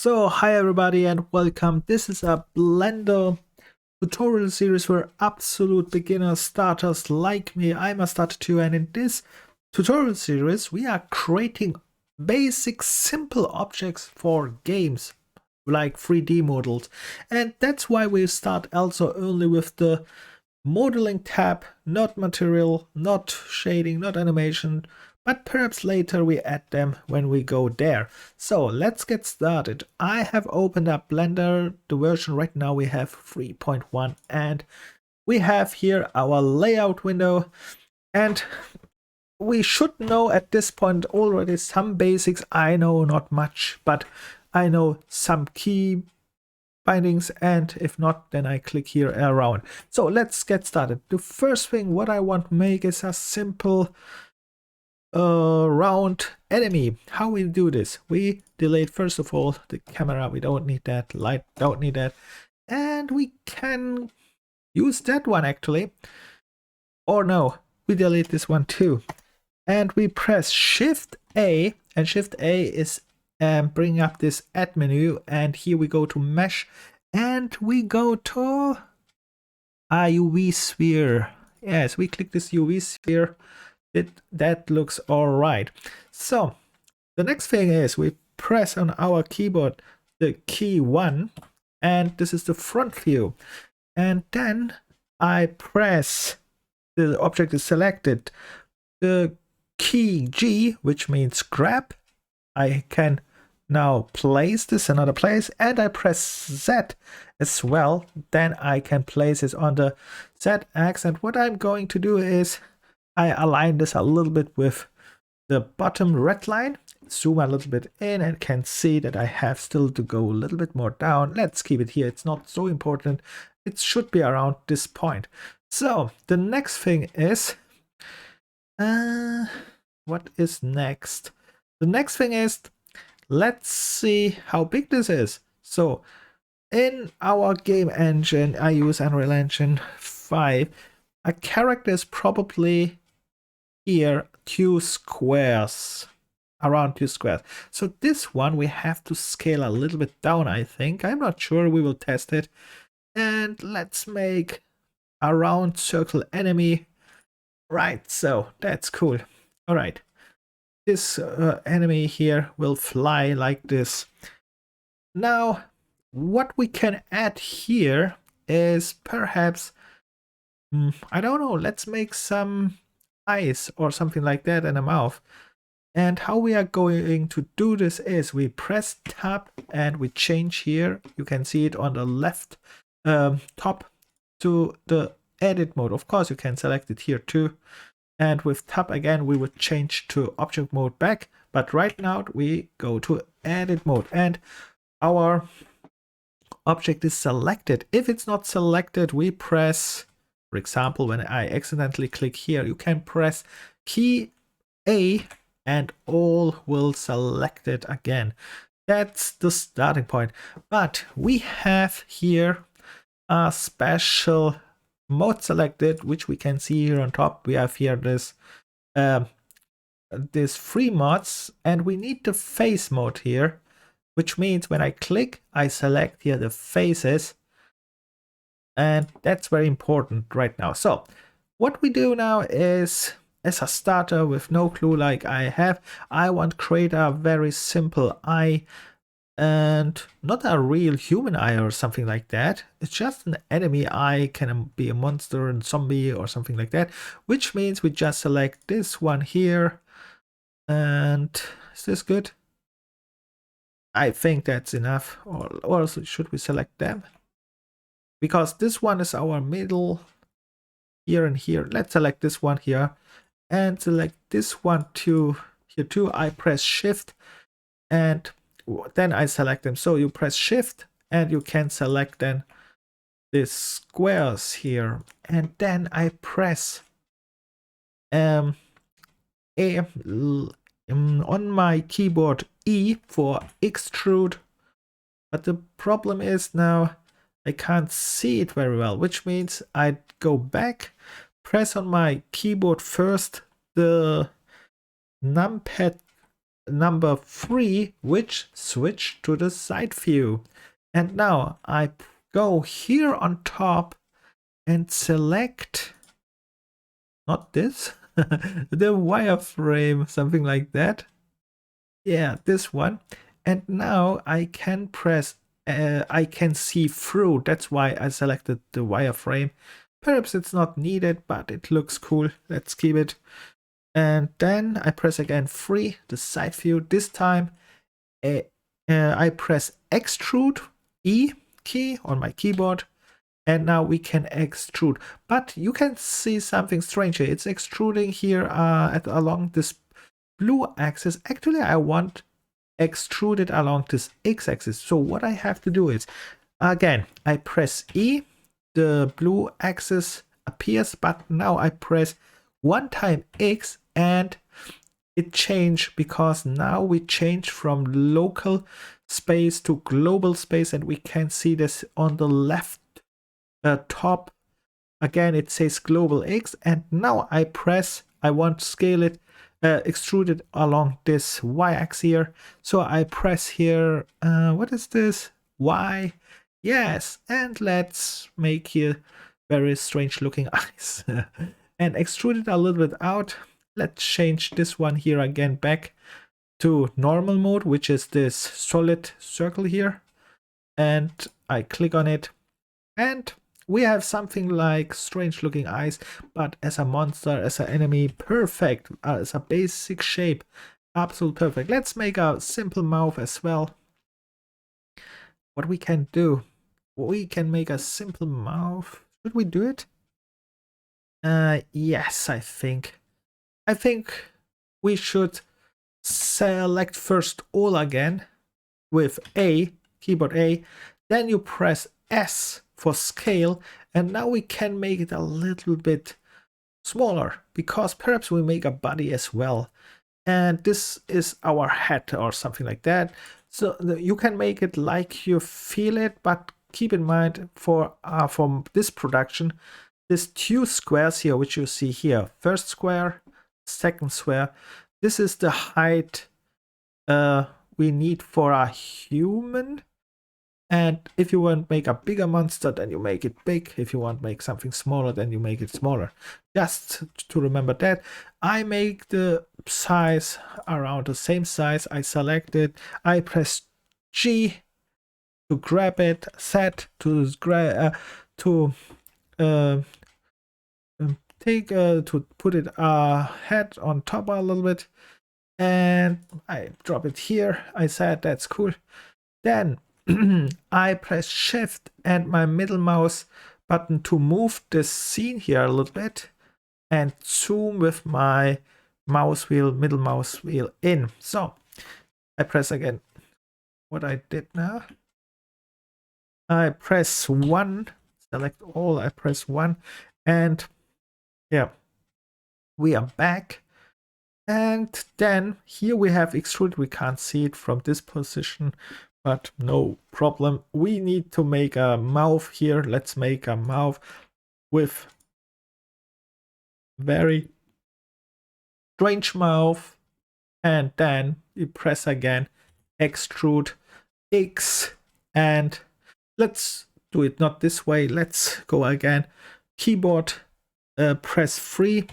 So hi everybody and welcome. This is a Blender tutorial series for absolute beginner starters like me. I'm a starter too, and in this tutorial series we are creating basic simple objects for games like 3D models. And that's why we start also only with the modeling tab, not material, not shading, not animation, but perhaps later we add them when we go there. So let's get started. I have opened up Blender. The version right now we have 3.1, and we have here our layout window, and we should know at this point already some basics. I know not much, but I know some key bindings, and if not, then I click here around. So let's get started. The first thing what I want to make is a simple round enemy. How we do this? We delete first of all the camera, we don't need that, light, don't need that, and we can use that one actually, or no, we delete this one too, and we press Shift A, and Shift A is bring up this add menu, and here we go to mesh, and we go to a UV sphere. Yes, we click this UV sphere. That looks all right. So the next thing is we press on our keyboard the key 1, and this is the front view, and then I press, the object is selected, the key G, which means grab. I can now place this in another place, and I press Z as well, then I can place it on the Z axis. And what I'm going to do is I align this a little bit with the bottom red line, zoom a little bit in, and can see that I have still to go a little bit more down. Let's keep it here, it's not so important, it should be around this point. So the next thing is, what is next? The next thing is, let's see how big this is. So in our game engine, I use Unreal Engine 5, a character is probably here 2 squares, around 2 squares. So this one we have to scale a little bit down, I think. I'm not sure, we will test it. And let's make a round circle enemy. Right, so that's cool. All right, this enemy here will fly like this. Now what we can add here is perhaps, I don't know, let's make some eyes or something like that and a mouth. And how we are going to do this is we press tab and we change here. You can see it on the left top to the edit mode. Of course, you can select it here too. And with tab again, we would change to object mode back. But right now we go to edit mode, and our object is selected. If it's not selected, we press, for example, when I accidentally click here, you can press key A and all will select it again. That's the starting point. But we have here a special mode selected, which we can see here on top. We have here this free mods, and we need the face mode here, which means when I click, I select here the faces, and that's very important right now. So what we do now is, as a starter with no clue like I have, I want to create a very simple eye, and not a real human eye or something like that. It's just an enemy eye, can be a monster and zombie or something like that, which means we just select this one here. And is this good? I think that's enough. Or should we select them? Because this one is our middle here and here. Let's select this one here and select this one too here too. I press shift and then I select them. So you press shift and you can select then the squares here, and then I press on my keyboard E for extrude. But the problem is now I can't see it very well, which means I go back, press on my keyboard first the numpad number 3, which switch to the side view. And now I go here on top and select, not this, the wireframe, something like that. Yeah, this one. And now I can press, I can see through. That's why I selected the wireframe. Perhaps it's not needed, but it looks cool. Let's keep it. And then I press again 3, the side view. This time I press Extrude E key on my keyboard. And now we can extrude. But you can see something strange here. It's extruding here along this blue axis. Actually, I want extruded along this x-axis. So what I have to do is, again, I press E, the blue axis appears, but now I press 1 time X and it changed, because now we change from local space to global space, and we can see this on the left top. Again, it says global X, and now I press, I want to scale it, extrude it along this y-axis here. So I press here, what is this? Y. Yes, and let's make here very strange looking eyes and extrude it a little bit out. Let's change this one here again back to normal mode, which is this solid circle here. And I click on it, and we have something like strange looking eyes, but as a monster, as an enemy, perfect. As a basic shape, absolute perfect. Let's make a simple mouth as well. What we can do, we can make a simple mouth. Should we do it? Yes, I think we should select first all again with A, keyboard A, then you press S for scale, and now we can make it a little bit smaller, because perhaps we make a body as well, and this is our head or something like that. So you can make it like you feel it, but keep in mind for from this production, these 2 squares here, which you see here, first square, second square, this is the height we need for a human. And if you want to make a bigger monster, then you make it big. If you want to make something smaller, then you make it smaller. Just to remember that. I make the size around the same size. I select it. I press G to grab it. Z to to put it head on top a little bit. And I drop it here. I said that's cool. Then I press Shift and my middle mouse button to move this scene here a little bit, and zoom with my mouse wheel, middle mouse wheel in. So I press again what I did now. I press 1, select all, I press 1, and yeah, we are back. And then here we have extrude. We can't see it from this position, but no problem. We need to make a mouth here. Let's make a mouth with very strange mouth. And then you press again, extrude X, and let's do it not this way. Let's go again. Keyboard, press 3,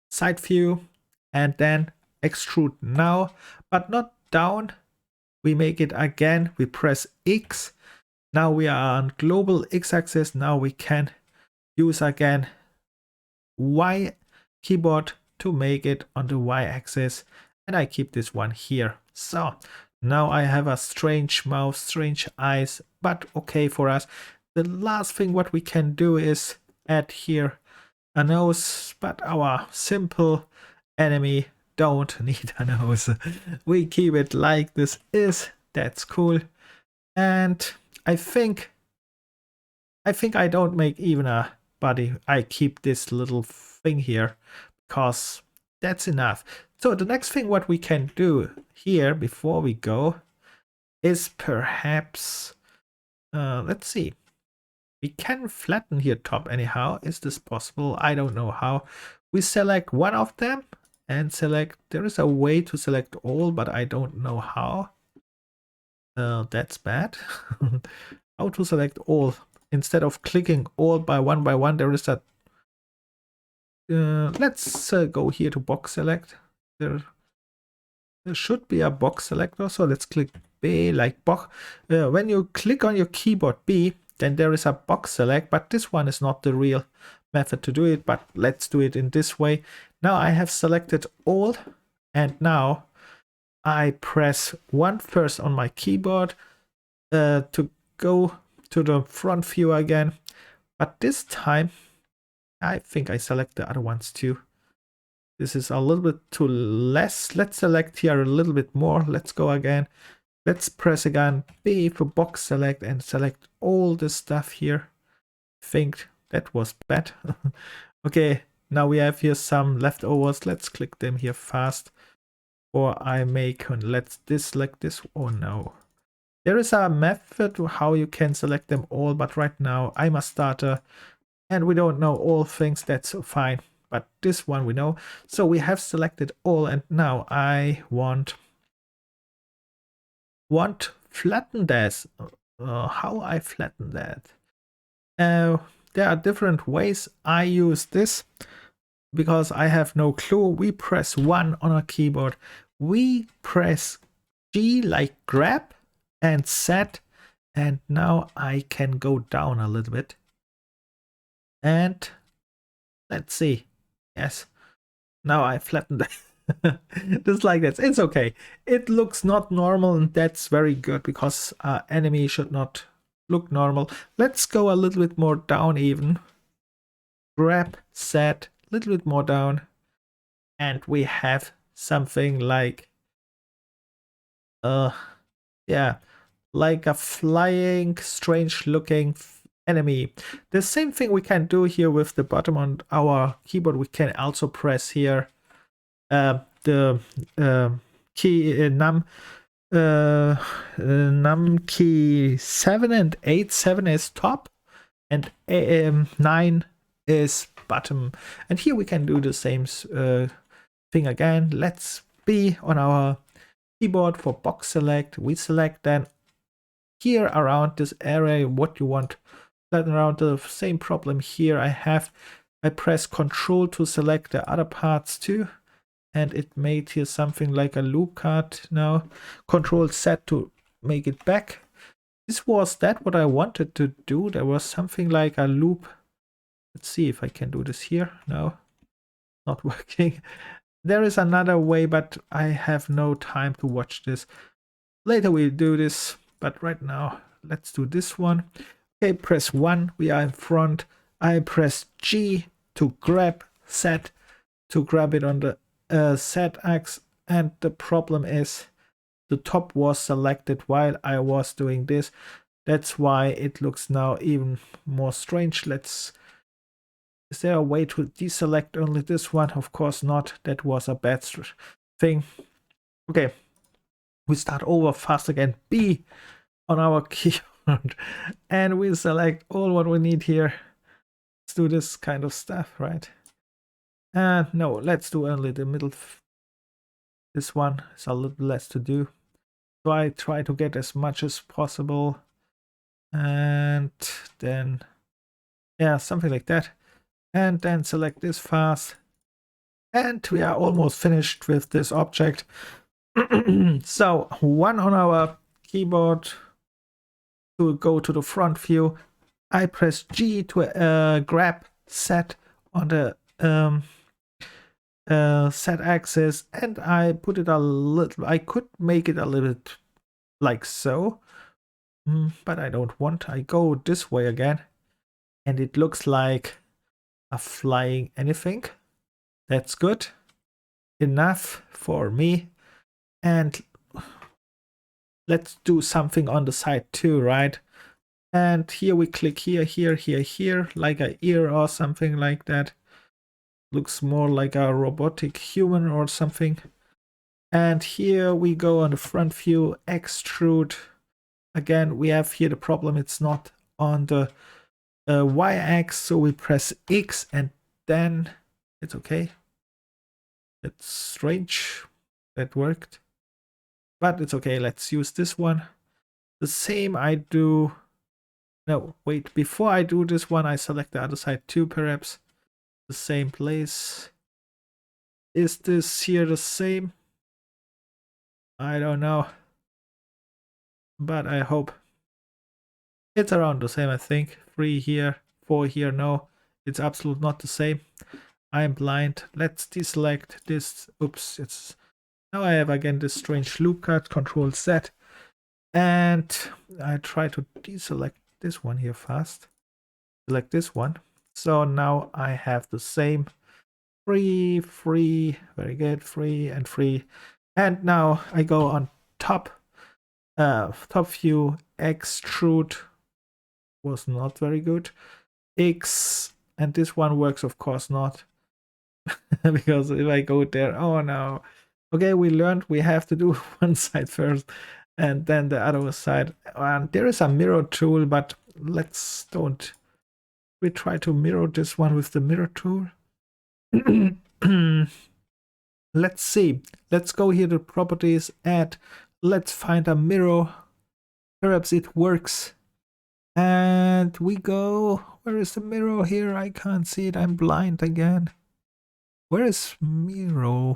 side view, and then extrude now, but not down. We make it again. We press X. Now we are on global x-axis. Now we can use again Y keyboard to make it on the y-axis, and I keep this one here. So now I have a strange mouth, strange eyes, but okay for us. The last thing what we can do is add here a nose, but our simple enemy don't need a nose. We keep it like this is. That's cool. And I think I don't make even a body. I keep this little thing here because that's enough. So the next thing what we can do here before we go is perhaps let's see. We can flatten here top anyhow. Is this possible? I don't know how. We select one of them and select. There is a way to select all, but I don't know how. That's bad. How to select all? Instead of clicking all by one, there is a let's go here to box select. There should be a box selector, so let's click B like box. When you click on your keyboard B, then there is a box select, but this one is not the real method to do it, but let's do it in this way. Now I have selected all, and now I press 1 first on my keyboard to go to the front view again, but this time I think I select the other ones too. This is a little bit too less. Let's select here a little bit more. Let's go again. Let's press again B for box select and select all the stuff here. I think that was bad. Okay, now we have here some leftovers. Let's click them here fast. Or I make, let's select this. Oh no. There is a method to how you can select them all, but right now I'm a starter and we don't know all things. That's fine. But this one we know. So we have selected all, and now I want flatten that. How I flatten that? There are different ways. I use this because I have no clue. We press 1 on our keyboard. We press G like grab and set. And now I can go down a little bit. And let's see. Yes. Now I flattened just like that. It's okay. It looks not normal, and that's very good because enemy should not look normal. Let's go a little bit more down even. Grab, set, a little bit more down. And we have something like yeah, like a flying, strange looking enemy. The same thing we can do here with the bottom on our keyboard. We can also press here the key num key 7 and 8. 7 is top and 9 is bottom. And here we can do the same thing again. Let's be on our keyboard for box select. We select then here around this area what you want. Then around the same problem here I press Control to select the other parts too, and it made here something like a loop card now. Control Z to make it back. This was that what I wanted to do. There was something like a loop. Let's see if I can do this here. No, not working. There is another way, but I have no time to watch this. Later we'll do this, but right now let's do this one. Okay, press 1, we are in front. I press G to grab set, to grab it on the Z axis, and the problem is the top was selected while I was doing this. That's why it looks now even more strange. Is there a way to deselect only this one? Of course not. That was a bad thing. Okay, we start over fast again. B on our keyboard. And we select all what we need here. Let's do this kind of stuff, right? No, let's do only the middle. This one is a little less to do. So I try to get as much as possible. And then, yeah, something like that. And then select this fast. And we are almost finished with this object. So 1 on our keyboard. To go to the front view, I press G to grab set on the set axis, and I put it a little. I could make it a little bit like so, but I don't want. I go this way again, and it looks like a flying anything. That's good enough for me. And let's do something on the side too, right? And here we click here, like an ear or something like that. Looks more like a robotic human or something. And here we go on the front view, extrude. Again, we have here the problem, it's not on the y-axis, so we press X and then it's okay. It's strange. That worked. But it's okay. Let's use this one. The same I do. No, wait. Before I do this one, I select the other side too, perhaps. The same place. Is this here the same? I don't know. But I hope. It's around the same, I think. 3 here, 4 here. No, it's absolutely not the same. I'm blind. Let's deselect this. Oops, it's now I have again this strange loop cut, Control Z. And I try to deselect this one here fast. Select this one. So now I have the same 3, 3, very good, 3 and 3. And now I go on top view, extrude was not very good. X, and this one works of course not. Because if I go there, oh no. Okay, we learned we have to do one side first and then the other side. And there is a mirror tool, but let's don't. We try to mirror this one with the mirror tool. Let's see. Let's go here to properties, add. Let's find a mirror. Perhaps it works. And we go. Where is the mirror here? I can't see it. I'm blind again. Where is mirror?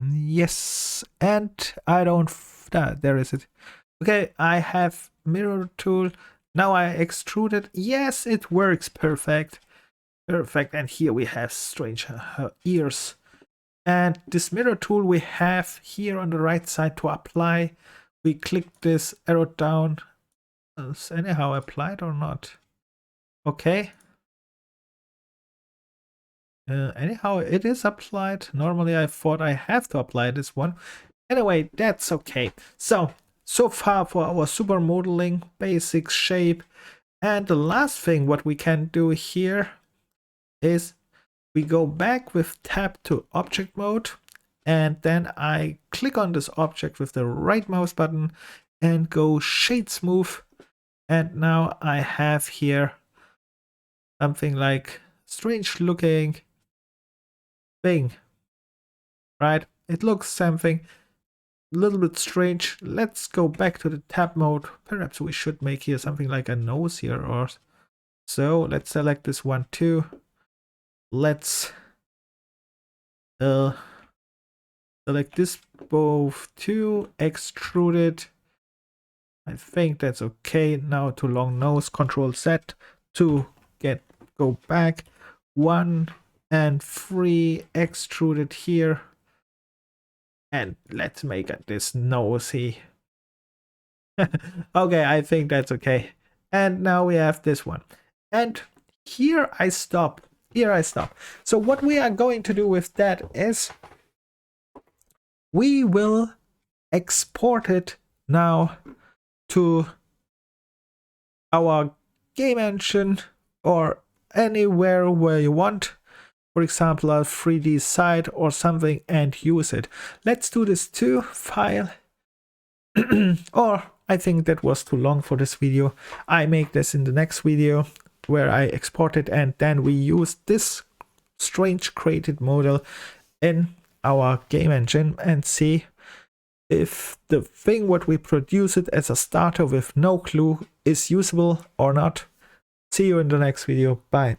Yes, and I don't. There is it. Okay, I have mirror tool. Now I extrude it. Yes, it works. Perfect. Perfect. And here we have strange ears. And this mirror tool we have here on the right side to apply. We click this arrow down. Is anyhow applied or not? Okay. Anyhow, it is applied. Normally I thought I have to apply this one. Anyway, that's okay. So far for our super modeling, basic shape. And the last thing what we can do here is we go back with tab to object mode. And then I click on this object with the right mouse button and go shade smooth. And now I have here something like strange looking thing, right? It looks something a little bit strange. Let's go back to the tab mode. Perhaps we should make here something like a nose here or so. Let's select this one too. Let's select this both too, extrude it. I think that's okay. Now to long nose, Control Z to go back. 1 and 3, extrude it here. And let's make it this nosy. Okay, I think that's okay. And now we have this one. And here I stop. Here I stop. So what we are going to do with that is we will export it now to our game engine or anywhere where you want. For example, a 3D site or something, and use it. Let's do this too. File. Or I think that was too long for this video. I make this in the next video where I export it and then we use this strange created model in our game engine and see if the thing what we produce it as a starter with no clue is usable or not. See you in the next video. Bye.